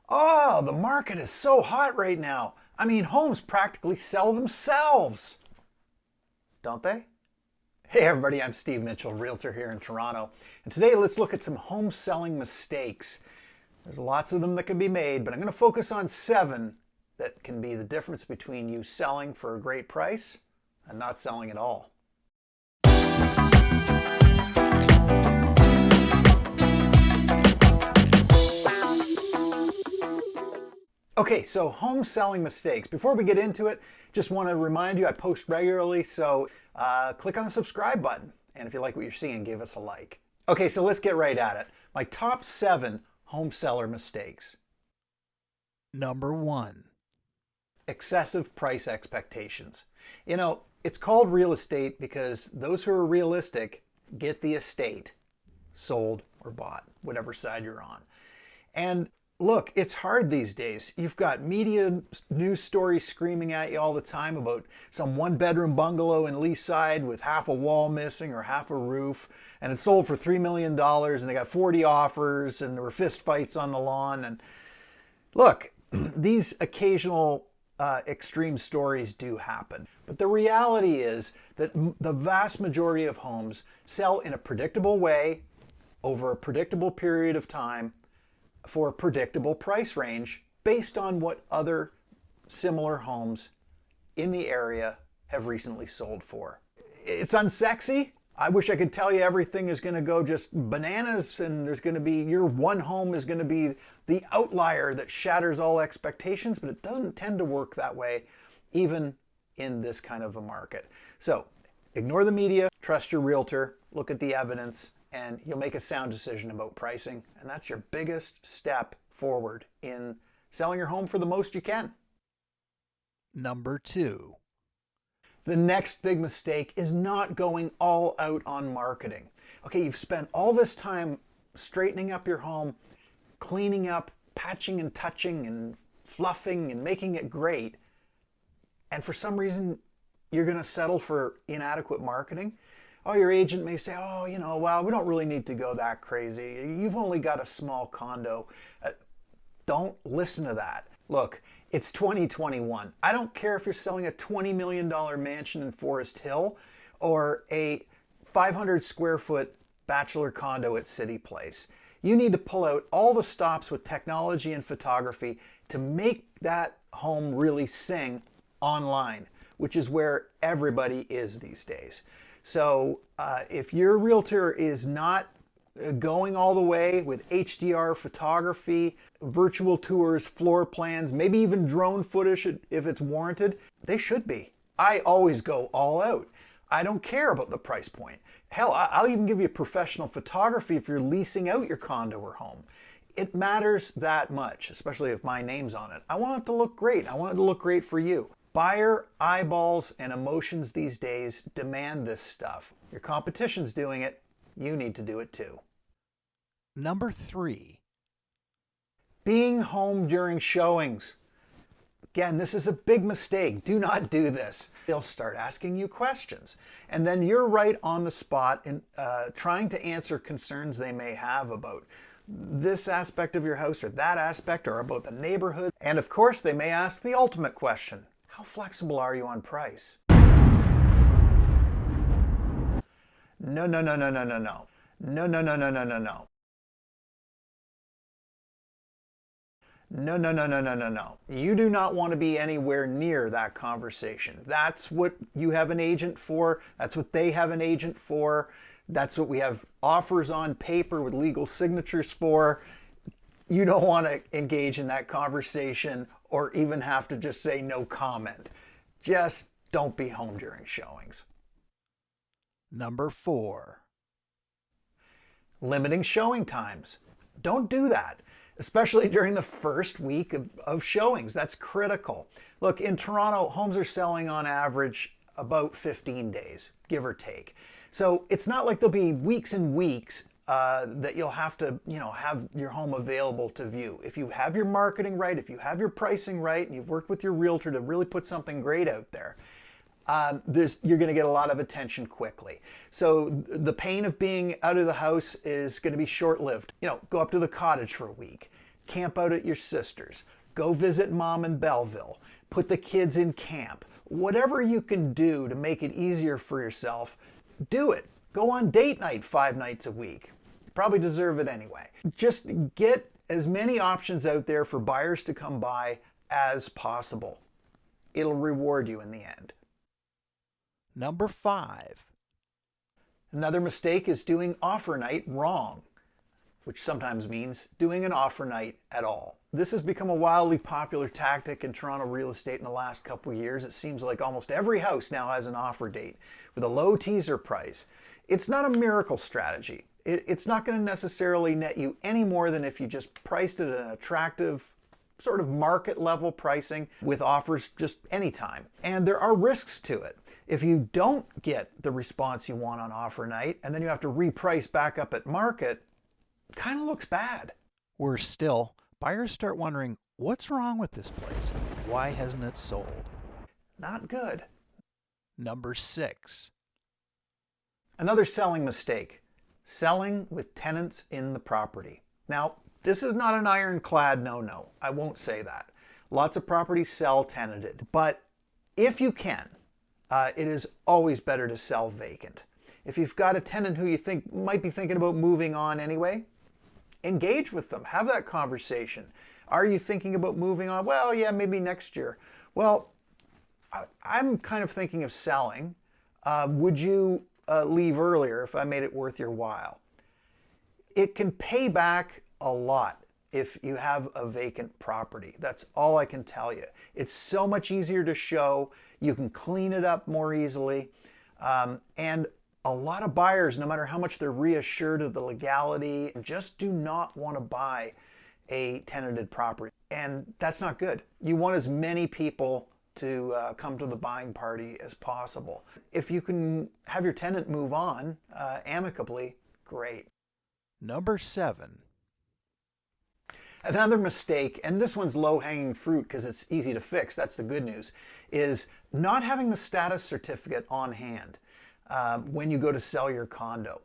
Oh, the market is so hot right now. I mean, homes practically sell themselves, don't they? Hey everybody, I'm Steve Mitchell, realtor here in Toronto. And today let's look at some home selling mistakes. There's lots of them that can be made, but I'm going to focus on 7 that can be the difference between you selling for a great price and not selling at all. Okay, so home selling mistakes. Before we get into it, just want to remind you I post regularly, so click on the subscribe button. And if you like what you're seeing, give us a like. Okay, so let's get right at it. My top 7 home seller mistakes. Number 1. Excessive price expectations. You know, it's called real estate because those who are realistic get the estate sold or bought, whatever side you're on. And look, it's hard these days. You've got media news stories screaming at you all the time about some one-bedroom bungalow in Leaside with half a wall missing or half a roof, and it sold for $3 million, and they got 40 offers, and there were fist fights on the lawn. And look, these occasional extreme stories do happen. But the reality is that the vast majority of homes sell in a predictable way over a predictable period of time for a predictable price range based on what other similar homes in the area have recently sold for. It's unsexy. I wish I could tell you everything is going to go just bananas and there's going to be, your one home is going to be the outlier that shatters all expectations, but it doesn't tend to work that way, even in this kind of a market. So ignore the media, trust your realtor, look at the evidence, and you'll make a sound decision about pricing. And that's your biggest step forward in selling your home for the most you can. Number 2. The next big mistake is not going all out on marketing. Okay, you've spent all this time straightening up your home, cleaning up, patching and touching and fluffing and making it great. And for some reason, you're going to settle for inadequate marketing. Oh, your agent may say, oh, well, we don't really need to go that crazy. You've only got a small condo. Don't listen to that. Look, it's 2021. I don't care if you're selling a $20 million mansion in Forest Hill or a 500 square foot bachelor condo at City Place. You need to pull out all the stops with technology and photography to make that home really sing online, which is where everybody is these days. So if your realtor is not going all the way with HDR photography, virtual tours, floor plans, maybe even drone footage if it's warranted, they should be. I always go all out. I don't care about the price point. Hell, I'll even give you professional photography if you're leasing out your condo or home. It matters that much, especially if my name's on it. I want it to look great. I want it to look great for you. Buyer eyeballs and emotions these days demand this stuff. Your competition's doing it. You need to do it too. Number 3. Being home during showings. Again, this is a big mistake. Do not do this. They'll start asking you questions. And then you're right on the spot in trying to answer concerns they may have about this aspect of your house or that aspect or about the neighborhood. And of course, they may ask the ultimate question. How flexible are you on price? No, no, no, no, no, no, no. No, no, no, no, no, no, no. No, no, no, no, no, no, no. You do not want to be anywhere near that conversation. That's what you have an agent for. That's what they have an agent for. That's what we have offers on paper with legal signatures for. You don't want to engage in that conversation or even have to just say no comment. Just don't be home during showings. Number 4. Limiting showing times. Don't do that, especially during the first week of showings. That's critical. Look, in Toronto, homes are selling on average about 15 days, give or take. So it's not like there'll be weeks and weeks that you'll have to, have your home available to view. If you have your marketing right, if you have your pricing right, and you've worked with your realtor to really put something great out there, you're going to get a lot of attention quickly. So the pain of being out of the house is going to be short-lived. Go up to the cottage for a week. camp out at your sister's, go visit mom in Belleville, put the kids in camp. Whatever you can do to make it easier for yourself, do it. Go on date night 5 nights a week. You probably deserve it anyway. Just get as many options out there for buyers to come by as possible. It'll reward you in the end. Number 5. Another mistake is doing offer night wrong, which sometimes means doing an offer night at all. This has become a wildly popular tactic in Toronto real estate in the last couple of years. It seems like almost every house now has an offer date with a low teaser price. It's not a miracle strategy. It's not going to necessarily net you any more than if you just priced it at an attractive sort of market level pricing with offers just anytime. And there are risks to it. If you don't get the response you want on offer night and then you have to reprice back up at market, it kind of looks bad. Worse still, buyers start wondering, what's wrong with this place? Why hasn't it sold? Not good. Number 6. Another selling mistake, selling with tenants in the property. Now, this is not an ironclad no-no. I won't say that. Lots of properties sell tenanted, but if you can, it is always better to sell vacant. If you've got a tenant who you think might be thinking about moving on anyway, engage with them. Have that conversation. Are you thinking about moving on? Well, yeah, maybe next year. Well, I'm kind of thinking of selling. Would you leave earlier if I made it worth your while? It can pay back a lot if you have a vacant property. That's all I can tell you. It's so much easier to show. You can clean it up more easily. And a lot of buyers, no matter how much they're reassured of the legality, just do not want to buy a tenanted property. And that's not good. You want as many people to come to the buying party as possible. If you can have your tenant move on amicably, great. Number 7. Another mistake, and this one's low-hanging fruit because it's easy to fix, that's the good news, is not having the status certificate on hand when you go to sell your condo.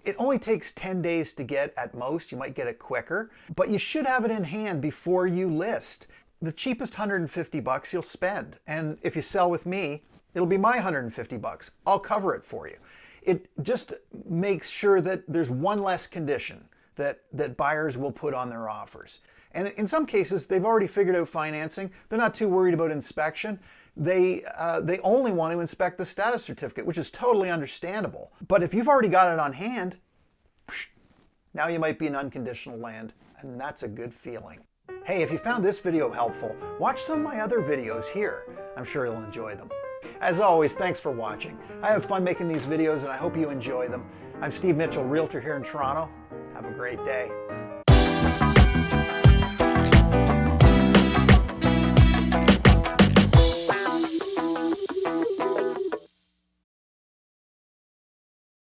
It only takes 10 days to get at most. You might get it quicker, but you should have it in hand before you list. The cheapest $150 you'll spend, and if you sell with me, it'll be my $150. I'll cover it for you. It just makes sure that there's one less condition that buyers will put on their offers. And in some cases, they've already figured out financing. They're not too worried about inspection. They only want to inspect the status certificate, which is totally understandable. But if you've already got it on hand, now you might be in unconditional land, and that's a good feeling. Hey, if you found this video helpful, watch some of my other videos here. I'm sure you'll enjoy them. As always, thanks for watching. I have fun making these videos and I hope you enjoy them. I'm Steve Mitchell, Realtor here in Toronto. Have a great day.